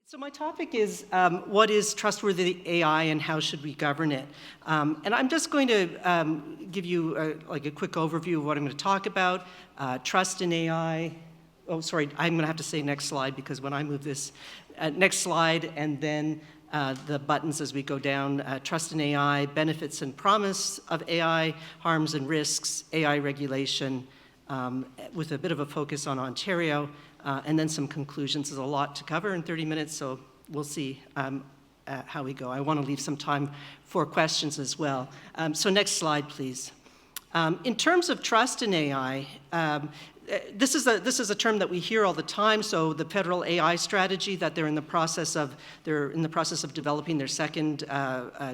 So my topic is what is trustworthy AI and how should we govern it? And I'm just going to give you a quick overview of what I'm going to talk about. Trust in AI. Oh, sorry, I'm going to have to say next slide because when I move this, next slide, and then the buttons as we go down. Trust in AI, benefits and promise of AI, harms and risks, AI regulation, with a bit of a focus on Ontario. And then some conclusions. There's a lot to cover in 30 minutes, so we'll see how we go. I want to leave some time for questions as well. So next slide, please. In terms of trust in AI, this is a term that we hear all the time. So the federal AI strategy that they're in the process of developing their second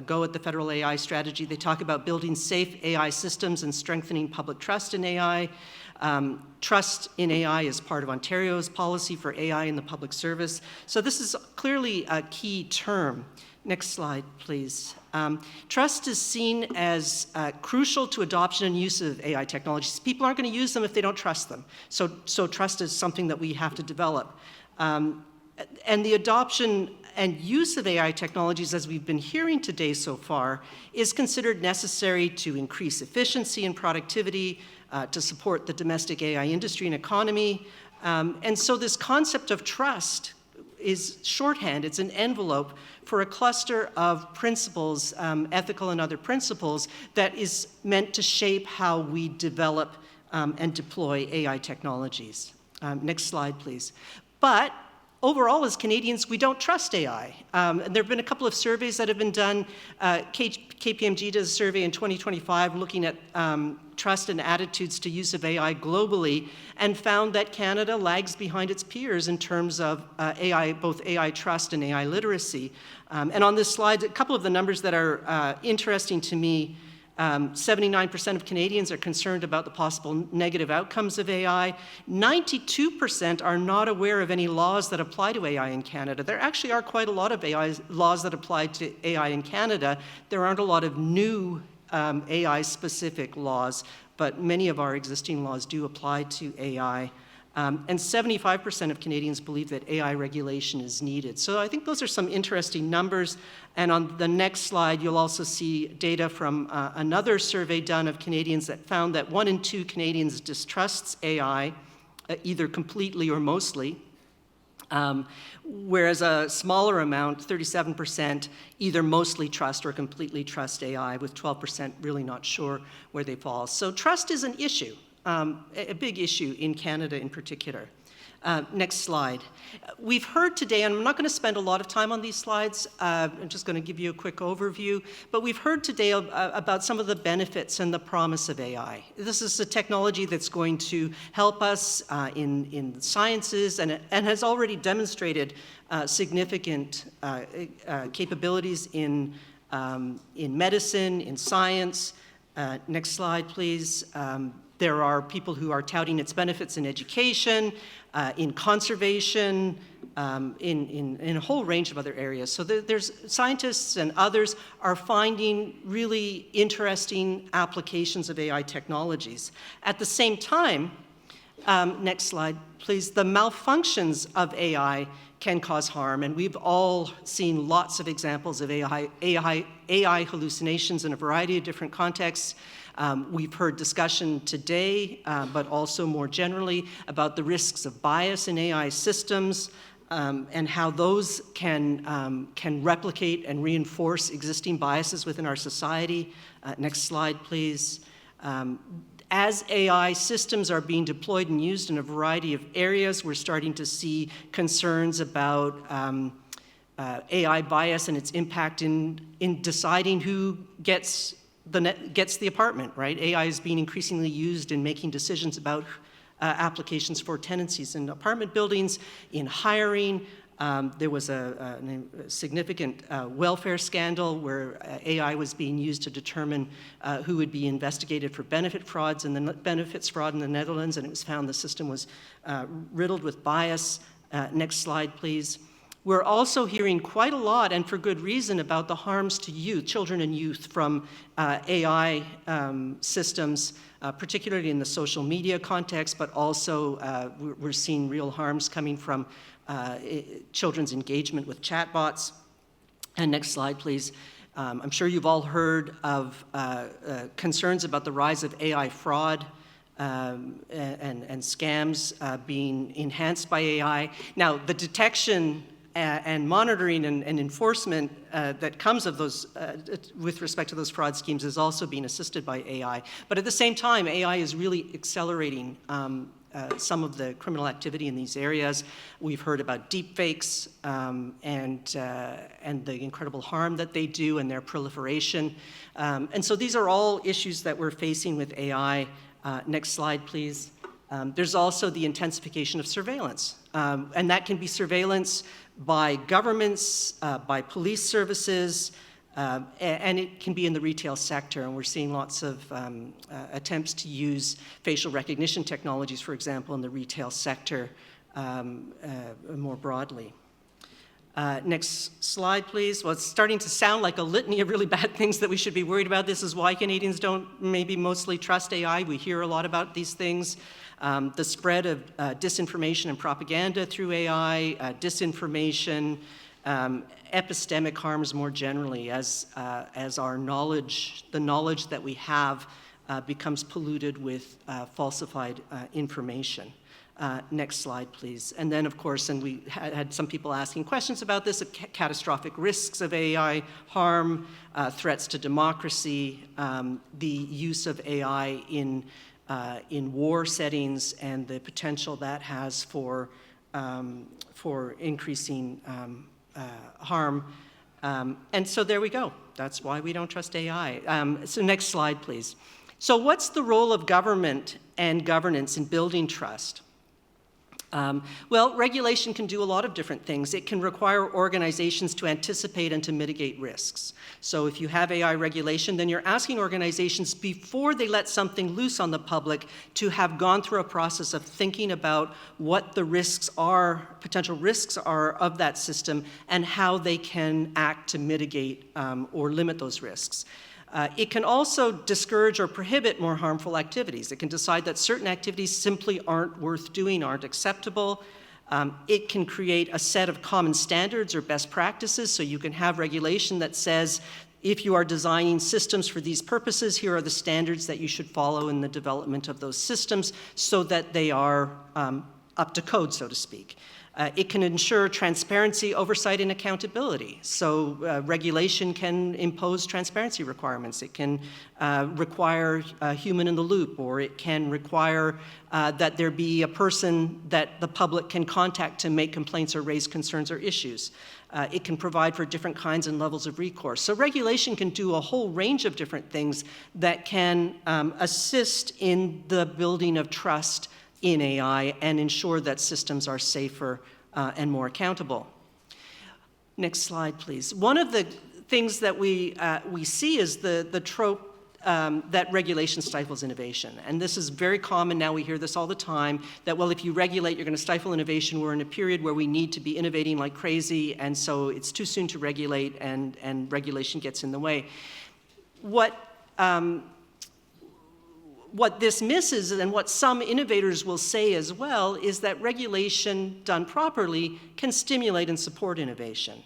go at the federal AI strategy. They talk about building safe AI systems and strengthening public trust in AI. Trust in AI is part of Ontario's policy for AI in the public service. So this is clearly a key term. Next slide, please. Trust is seen as crucial to adoption and use of AI technologies. People aren't going to use them if they don't trust them. So trust is something that we have to develop. And the adoption and use of AI technologies, as we've been hearing today so far, is considered necessary to increase efficiency and productivity, to support the domestic AI industry and economy. And so this concept of trust is shorthand. It's an envelope for a cluster of principles, ethical and other principles, that is meant to shape how we develop and deploy AI technologies. Next slide, please. But overall, as Canadians, we don't trust AI. There have been a couple of surveys that have been done. KPMG does a survey in 2025 looking at trust and attitudes to use of AI globally, and found that Canada lags behind its peers in terms of AI, both AI trust and AI literacy. And on this slide, a couple of the numbers that are interesting to me. 79% of Canadians are concerned about the possible negative outcomes of AI. 92% are not aware of any laws that apply to AI in Canada. There actually are quite a lot of AI laws that apply to AI in Canada. There aren't a lot of new AI-specific laws, but many of our existing laws do apply to AI. And 75% of Canadians believe that AI regulation is needed. So I think those are some interesting numbers. And on the next slide, you'll also see data from another survey done of Canadians that found that 1 in 2 Canadians distrusts AI, either completely or mostly, whereas a smaller amount, 37%, either mostly trust or completely trust AI, with 12% really not sure where they fall. So trust is an issue. A big issue in Canada in particular. Next slide. We've heard today, and I'm not going to spend a lot of time on these slides, I'm just going to give you a quick overview, but we've heard today about some of the benefits and the promise of AI. This is a technology that's going to help us in sciences and has already demonstrated significant capabilities in medicine, in science. Next slide, please. There are people who are touting its benefits in education, in conservation, in a whole range of other areas. So there's scientists and others are finding really interesting applications of AI technologies. At the same time, next slide, please, the malfunctions of AI can cause harm, and we've all seen lots of examples of AI hallucinations in a variety of different contexts. We've heard discussion today, but also more generally, about the risks of bias in AI systems and how those can replicate and reinforce existing biases within our society. Next slide, please. As AI systems are being deployed and used in a variety of areas, we're starting to see concerns about AI bias and its impact in deciding who gets the apartment, right? AI is being increasingly used in making decisions about applications for tenancies in apartment buildings, in hiring. There was a significant welfare scandal where AI was being used to determine who would be investigated for benefits fraud in the Netherlands, and it was found the system was riddled with bias. Next slide, please. We're also hearing quite a lot, and for good reason, about the harms to youth, children and youth, from AI systems, particularly in the social media context, but also we're seeing real harms coming from children's engagement with chatbots. And next slide, please. I'm sure you've all heard of concerns about the rise of AI fraud and scams being enhanced by AI. Now, the detection and monitoring and enforcement that comes of those, with respect to those fraud schemes, is also being assisted by AI. But at the same time, AI is really accelerating some of the criminal activity in these areas. We've heard about deepfakes and the incredible harm that they do and their proliferation. And so these are all issues that we're facing with AI. Next slide, please. There's also the intensification of surveillance. And that can be surveillance by governments, by police services, and it can be in the retail sector. And we're seeing lots of attempts to use facial recognition technologies, for example, in the retail sector more broadly. Next slide, please. Well, it's starting to sound like a litany of really bad things that we should be worried about. This is why Canadians don't maybe mostly trust AI. We hear a lot about these things. The spread of disinformation and propaganda through AI, disinformation, epistemic harms more generally as our knowledge, the knowledge that we have, becomes polluted with falsified information. Next slide, please. And then, of course, and we had some people asking questions about this, catastrophic risks of AI harm, threats to democracy, the use of AI in war settings, and the potential that has for increasing harm. And so there we go. That's why we don't trust AI. So next slide, please. So what's the role of government and governance in building trust? Well, regulation can do a lot of different things. It can require organizations to anticipate and to mitigate risks. So if you have AI regulation, then you're asking organizations, before they let something loose on the public, to have gone through a process of thinking about what the risks are, potential risks are of that system, and how they can act to mitigate or limit those risks. It can also discourage or prohibit more harmful activities. It can decide that certain activities simply aren't worth doing, aren't acceptable. It can create a set of common standards or best practices, so you can have regulation that says, if you are designing systems for these purposes, here are the standards that you should follow in the development of those systems, so that they are up to code, so to speak. It can ensure transparency, oversight, and accountability. So regulation can impose transparency requirements. It can require a human in the loop, or it can require that there be a person that the public can contact to make complaints or raise concerns or issues. It can provide for different kinds and levels of recourse. So regulation can do a whole range of different things that can assist in the building of trust in AI and ensure that systems are safer and more accountable. Next slide, please. One of the things that we see is the trope that regulation stifles innovation. And this is very common now. We hear this all the time, that, well, if you regulate, you're going to stifle innovation. We're in a period where we need to be innovating like crazy, and so it's too soon to regulate, and regulation gets in the way. What this misses, and what some innovators will say as well, is that regulation done properly can stimulate and support innovation.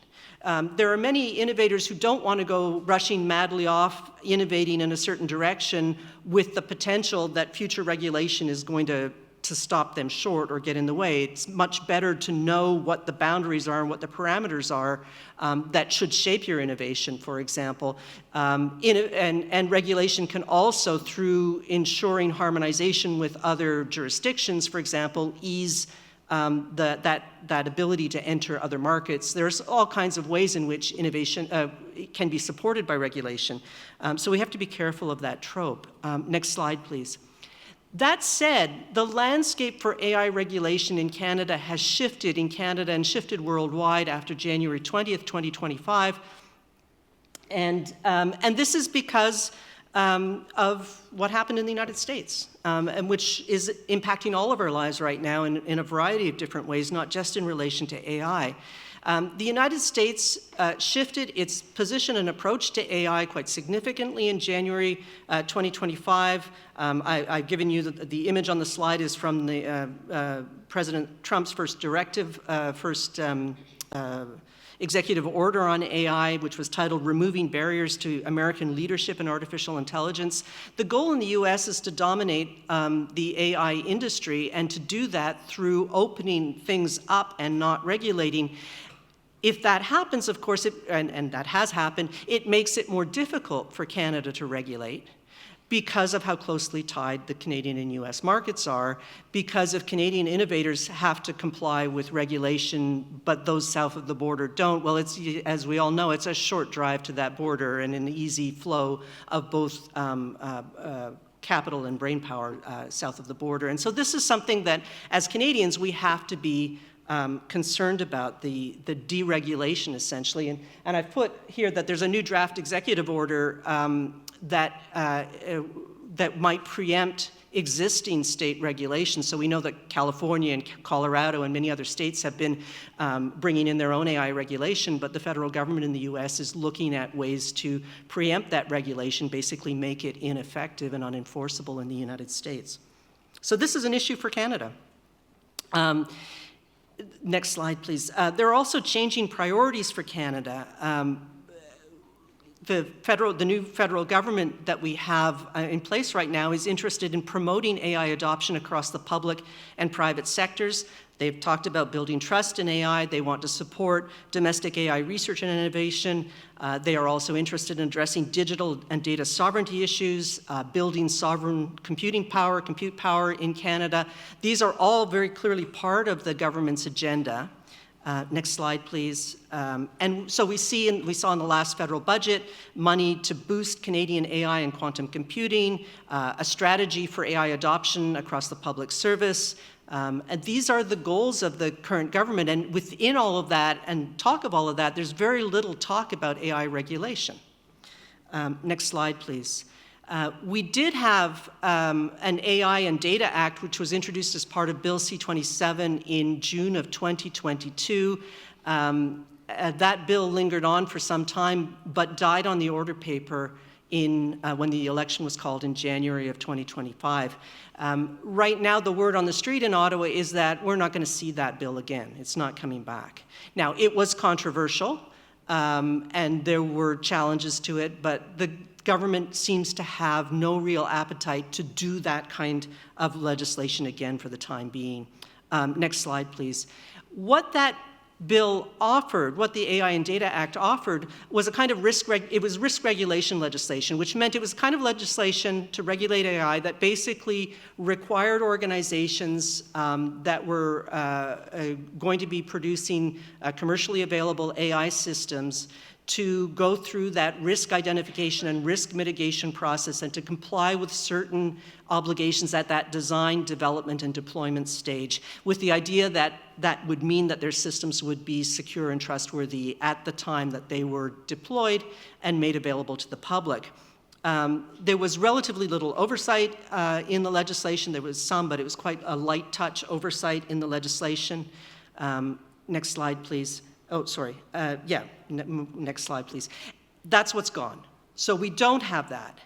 There are many innovators who don't want to go rushing madly off, innovating in a certain direction with the potential that future regulation is going to stop them short or get in the way. It's much better to know what the boundaries are and what the parameters are that should shape your innovation, for example. And regulation can also, through ensuring harmonization with other jurisdictions, for example, ease that ability to enter other markets. There's all kinds of ways in which innovation can be supported by regulation. So we have to be careful of that trope. Next slide, please. That said, the landscape for AI regulation in Canada has shifted in Canada and shifted worldwide after January 20th, 2025. And this is because of what happened in the United States, and which is impacting all of our lives right now in a variety of different ways, not just in relation to AI. The United States shifted its position and approach to AI quite significantly in January 2025. I've given you the image on the slide is from the President Trump's first directive, executive order on AI, which was titled Removing Barriers to American Leadership in Artificial Intelligence. The goal in the US is to dominate the AI industry, and to do that through opening things up and not regulating. If that happens, of course, and that has happened, it makes it more difficult for Canada to regulate, because of how closely tied the Canadian and US markets are, because if Canadian innovators have to comply with regulation, but those south of the border don't, well, it's, as we all know, it's a short drive to that border and an easy flow of both capital and brainpower south of the border. And so this is something that, as Canadians, we have to be concerned about, the deregulation, essentially. And I've put here that there's a new draft executive order that might preempt existing state regulations. So we know that California and Colorado and many other states have been bringing in their own AI regulation, but the federal government in the US is looking at ways to preempt that regulation, basically make it ineffective and unenforceable in the United States. So this is an issue for Canada. Next slide, please. There are also changing priorities for Canada. The new federal government that we have in place right now is interested in promoting AI adoption across the public and private sectors. They've talked about building trust in AI. They want to support domestic AI research and innovation. They are also interested in addressing digital and data sovereignty issues, building sovereign compute power in Canada. These are all very clearly part of the government's agenda. Next slide, please. And so we saw in the last federal budget money to boost Canadian AI and quantum computing, a strategy for AI adoption across the public service. And these are the goals of the current government. And within all of that and talk of all of that, there's very little talk about AI regulation. Next slide, please. We did have an AI and Data Act, which was introduced as part of Bill C-27 in June of 2022. That bill lingered on for some time, but died on the order paper when the election was called in January of 2025. Right now, the word on the street in Ottawa is that we're not going to see that bill again. It's not coming back. Now, it was controversial, and there were challenges to it, but the government seems to have no real appetite to do that kind of legislation again for the time being. Next slide, please. What that bill offered, what the AI and Data Act offered, was a kind of risk regulation legislation, which meant it was kind of legislation to regulate AI that basically required organizations that were going to be producing commercially available AI systems to go through that risk identification and risk mitigation process and to comply with certain obligations at that design, development, and deployment stage, with the idea that that would mean that their systems would be secure and trustworthy at the time that they were deployed and made available to the public. There was relatively little oversight in the legislation. There was some, but it was quite a light touch oversight in the legislation. Next slide, please. Oh, sorry. Next slide, please. That's what's gone. So we don't have that.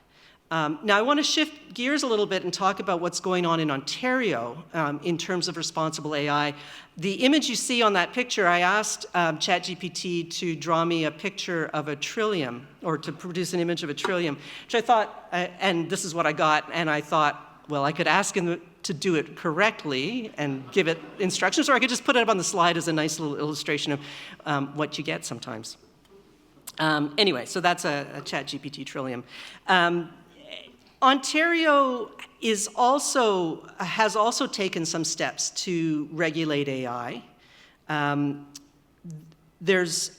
Now, I want to shift gears a little bit and talk about what's going on in Ontario in terms of responsible AI. The image you see on that picture, I asked ChatGPT to draw me a picture of a trillium, or to produce an image of a trillium, which I thought, and this is what I got, and I thought, well, I could ask him to do it correctly and give it instructions, or I could just put it up on the slide as a nice little illustration of what you get sometimes. Anyway, so that's a ChatGPT trillium. Ontario has also taken some steps to regulate AI. There's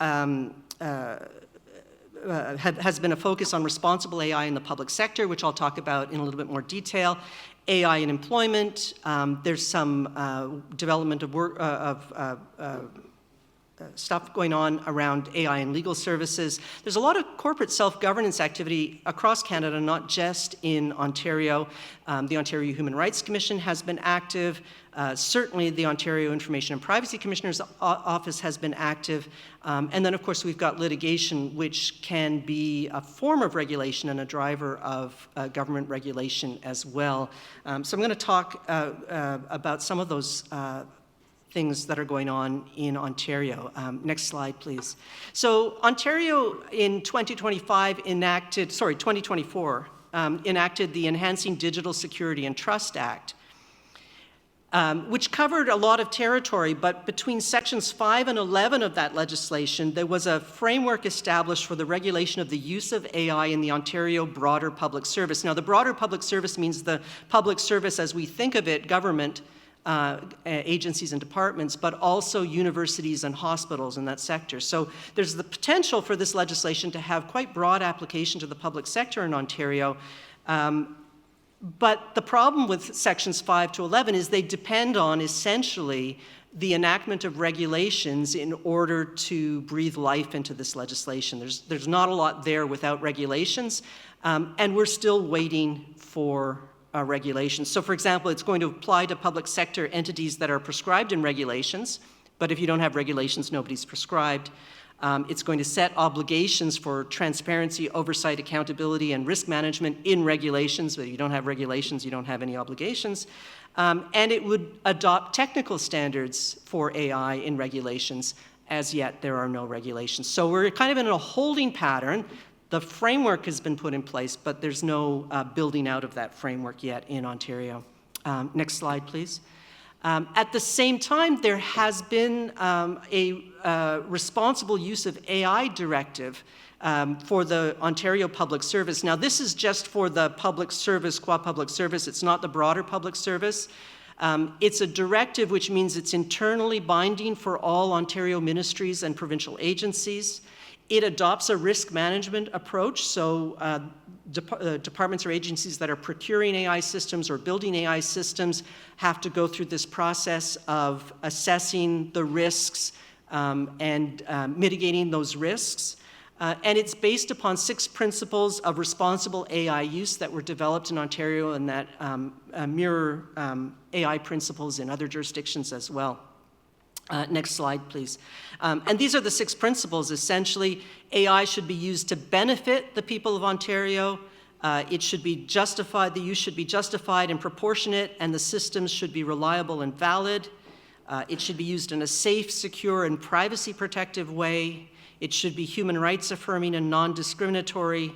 has been a focus on responsible AI in the public sector, which I'll talk about in a little bit more detail. AI in employment. There's some development of stuff going on around AI and legal services. There's a lot of corporate self-governance activity across Canada, not just in Ontario. The Ontario Human Rights Commission has been active. Certainly the Ontario Information and Privacy Commissioner's Office has been active. And then, of course, we've got litigation, which can be a form of regulation and a driver of government regulation as well. So I'm going to talk about some of those things that are going on in Ontario. Next slide, please. So Ontario in 2024 enacted the Enhancing Digital Security and Trust Act, which covered a lot of territory, but between sections 5 and 11 of that legislation, there was a framework established for the regulation of the use of AI in the Ontario broader public service. Now, the broader public service means the public service as we think of it, government, agencies and departments, but also universities and hospitals in that sector. So there's the potential for this legislation to have quite broad application to the public sector in Ontario. But the problem with sections 5 to 11 is they depend on essentially the enactment of regulations in order to breathe life into this legislation. There's not a lot there without regulations, and we're still waiting for regulations. So for example, it's going to apply to public sector entities that are prescribed in regulations, but if you don't have regulations, nobody's prescribed. It's going to set obligations for transparency, oversight, accountability, and risk management in regulations. But if you don't have regulations, you don't have any obligations. And it would adopt technical standards for AI in regulations. As yet, there are no regulations. So we're kind of in a holding pattern. The framework has been put in place, but there's no building out of that framework yet in Ontario. Next slide, please. At the same time, there has been a responsible use of AI directive for the Ontario Public Service. Now, this is just for the public service, qua-public service. It's not the broader public service. It's a directive, which means it's internally binding for all Ontario ministries and provincial agencies. It adopts a risk management approach, so departments or agencies that are procuring AI systems or building AI systems have to go through this process of assessing the risks and mitigating those risks. And it's based upon 6 principles of responsible AI use that were developed in Ontario and that mirror AI principles in other jurisdictions as well. Next slide, please. And these are the 6 principles. Essentially, AI should be used to benefit the people of Ontario. It should be justified, the use should be justified and proportionate, and the systems should be reliable and valid. It should be used in a safe, secure, and privacy-protective way. It should be human rights affirming and non-discriminatory.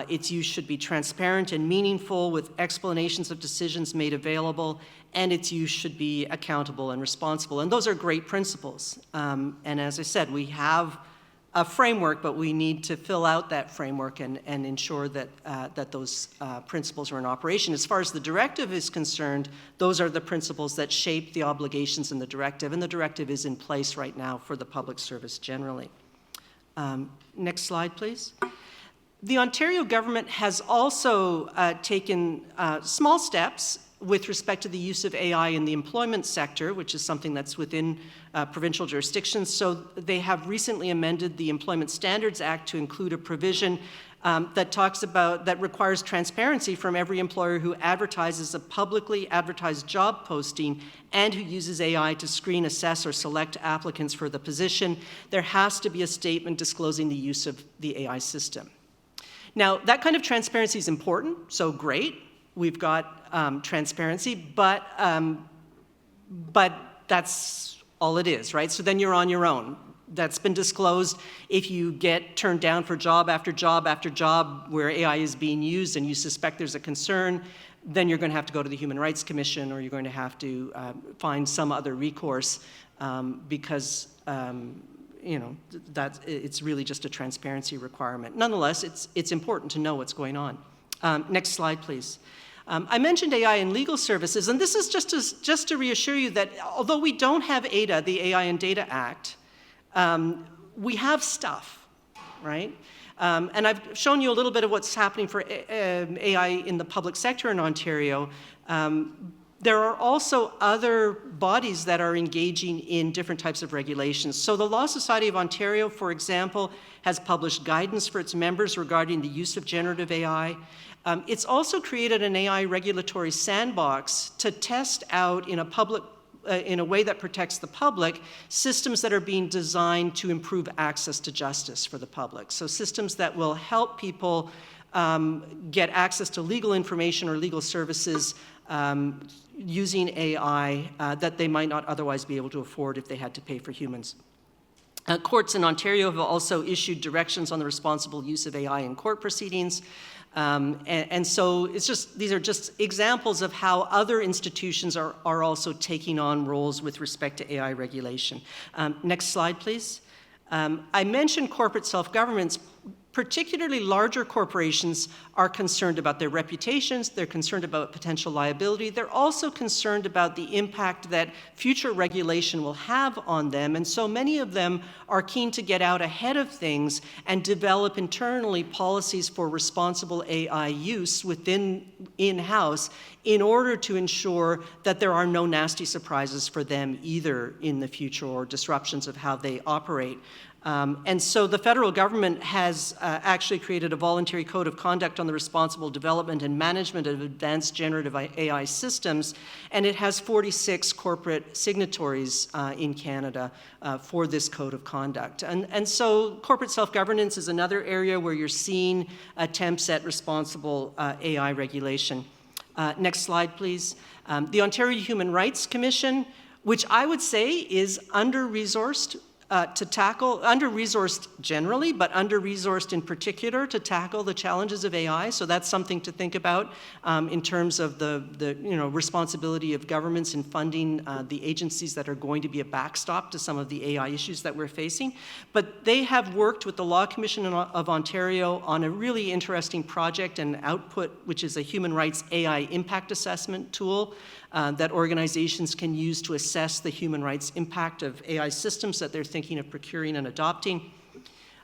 Its use should be transparent and meaningful with explanations of decisions made available, and its use should be accountable and responsible. And those are great principles. And as I said, we have a framework, but we need to fill out that framework and ensure that, that those principles are in operation. As far as the directive is concerned, those are the principles that shape the obligations in the directive, and the directive is in place right now for the public service generally. Next slide, please. The Ontario government has also taken small steps with respect to the use of AI in the employment sector, which is something that's within provincial jurisdictions. So they have recently amended the Employment Standards Act to include a provision that requires transparency from every employer who advertises a publicly advertised job posting and who uses AI to screen, assess, or select applicants for the position. There has to be a statement disclosing the use of the AI system. Now, that kind of transparency is important, so great. We've got transparency, but that's all it is, right? So then you're on your own. That's been disclosed. If you get turned down for job after job after job where AI is being used and you suspect there's a concern, then you're going to have to go to the Human Rights Commission, or you're going to have to find some other recourse because you know, that it's really just a transparency requirement. Nonetheless, it's important to know what's going on. Next slide, please. I mentioned AI in legal services, and this is just to reassure you that although we don't have ADA, the AI and Data Act, we have stuff, right? And I've shown you a little bit of what's happening for AI in the public sector in Ontario. There are also other bodies that are engaging in different types of regulations. So the Law Society of Ontario, for example, has published guidance for its members regarding the use of generative AI. It's also created an AI regulatory sandbox to test out in a way that protects the public, systems that are being designed to improve access to justice for the public. So systems that will help people get access to legal information or legal services using AI that they might not otherwise be able to afford if they had to pay for humans. Courts in Ontario have also issued directions on the responsible use of AI in court proceedings. And so these are just examples of how other institutions are also taking on roles with respect to AI regulation. Next slide, please. I mentioned corporate self-governance. Particularly larger corporations are concerned about their reputations, they're concerned about potential liability, they're also concerned about the impact that future regulation will have on them, and so many of them are keen to get out ahead of things and develop internally policies for responsible AI use in-house in order to ensure that there are no nasty surprises for them either in the future or disruptions of how they operate. And so the federal government has actually created a voluntary code of conduct on the responsible development and management of advanced generative AI systems, and it has 46 corporate signatories in Canada for this code of conduct. And so corporate self-governance is another area where you're seeing attempts at responsible AI regulation. Next slide, please. The Ontario Human Rights Commission, which I would say is under-resourced under-resourced generally, but under-resourced in particular to tackle the challenges of AI. So that's something to think about in terms of the responsibility of governments in funding the agencies that are going to be a backstop to some of the AI issues that we're facing. But they have worked with the Law Commission of Ontario on a really interesting project and output, which is a human rights AI impact assessment tool that organizations can use to assess the human rights impact of AI systems that they're thinking of procuring and adopting.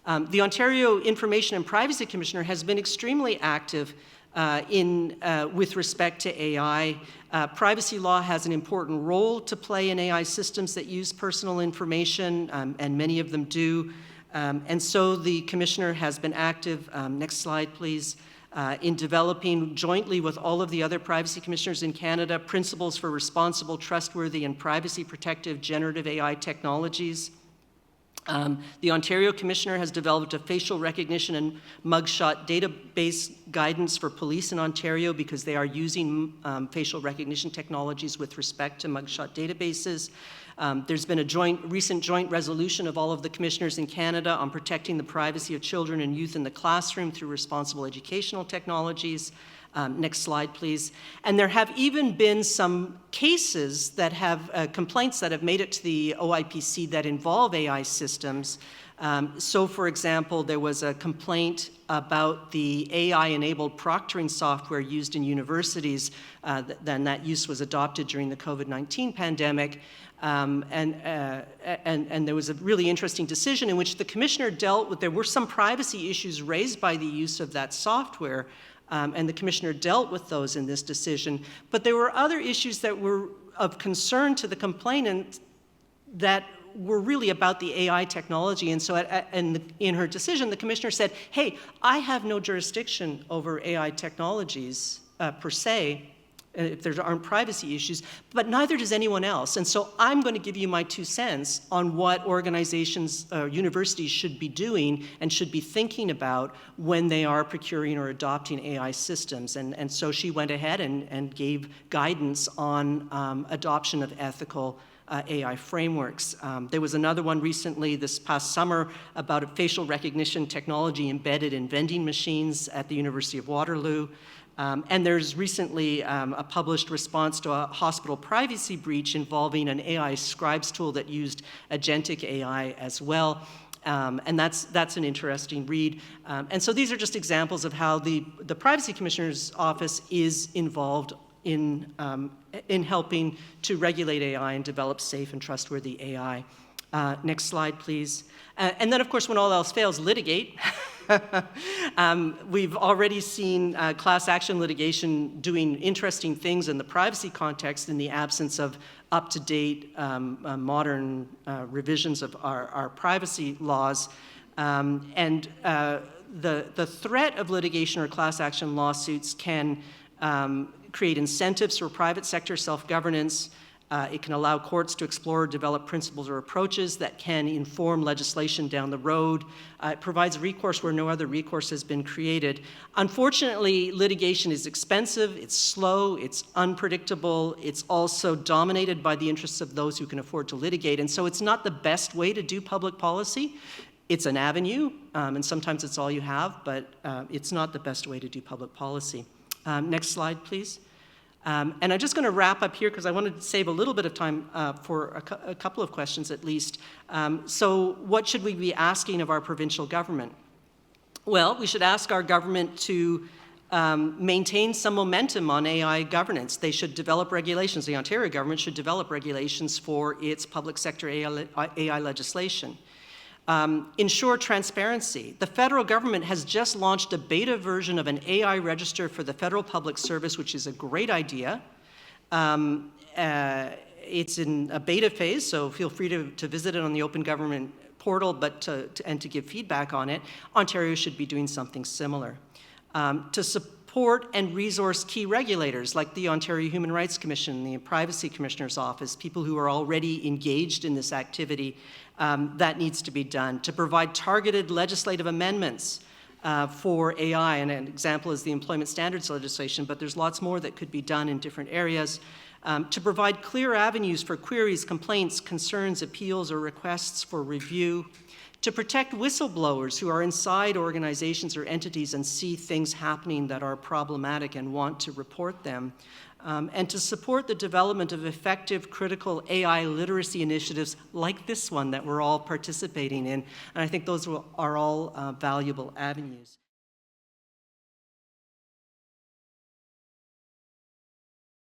The Ontario Information and Privacy Commissioner has been extremely active with respect to AI. Privacy law has an important role to play in AI systems that use personal information, and many of them do. And so the Commissioner has been active, next slide please, in developing jointly with all of the other privacy commissioners in Canada principles for responsible, trustworthy, and privacy-protective generative AI technologies. The Ontario Commissioner has developed a facial recognition and mugshot database guidance for police in Ontario because they are using facial recognition technologies with respect to mugshot databases. There's been a recent joint resolution of all of the commissioners in Canada on protecting the privacy of children and youth in the classroom through responsible educational technologies. Next slide, please. And there have even been some cases that have, complaints that have made it to the OIPC that involve AI systems. So, for example, there was a complaint about the AI-enabled proctoring software used in universities, then that use was adopted during the COVID-19 pandemic. And there was a really interesting decision in which the commissioner dealt with, there were some privacy issues raised by the use of that software, and the commissioner dealt with those in this decision. But there were other issues that were of concern to the complainant that were really about the AI technology. And so in her decision, the commissioner said, hey, I have no jurisdiction over AI technologies per se, if there aren't privacy issues, but neither does anyone else. And so I'm going to give you my 2 cents on what organizations, universities should be doing and should be thinking about when they are procuring or adopting AI systems. And so she went ahead and gave guidance on adoption of ethical AI frameworks. There was another one recently this past summer about a facial recognition technology embedded in vending machines at the University of Waterloo. And there's recently a published response to a hospital privacy breach involving an AI scribes tool that used agentic AI as well. And that's an interesting read. And so these are just examples of how the Privacy Commissioner's Office is involved in helping to regulate AI and develop safe and trustworthy AI. Next slide, please. And then, of course, when all else fails, litigate. We've already seen class action litigation doing interesting things in the privacy context in the absence of up-to-date modern revisions of our privacy laws. The threat of litigation or class action lawsuits can create incentives for private sector self-governance. It can allow courts to explore or develop principles or approaches that can inform legislation down the road. It provides recourse where no other recourse has been created. Unfortunately, litigation is expensive, it's slow, it's unpredictable, it's also dominated by the interests of those who can afford to litigate, and so it's not the best way to do public policy. It's an avenue, and sometimes it's all you have, but it's not the best way to do public policy. Next slide, please. And I'm just going to wrap up here because I wanted to save a little bit of time for a couple of questions at least. So what should we be asking of our provincial government? Well, we should ask our government to maintain some momentum on AI governance. They should develop regulations. The Ontario government should develop regulations for its public sector AI legislation. Ensure transparency. The federal government has just launched a beta version of an AI register for the federal public service, which is a great idea. It's in a beta phase, so feel free to visit it on the Open Government portal and to give feedback on it. Ontario should be doing something similar. To support and resource key regulators like the Ontario Human Rights Commission, the Privacy Commissioner's Office, people who are already engaged in this activity, that needs to be done. To provide targeted legislative amendments for AI, and an example is the employment standards legislation, but there's lots more that could be done in different areas. To provide clear avenues for queries, complaints, concerns, appeals, or requests for review. To protect whistleblowers who are inside organizations or entities and see things happening that are problematic and want to report them. And to support the development of effective critical AI literacy initiatives like this one that we're all participating in. And I think those are all valuable avenues.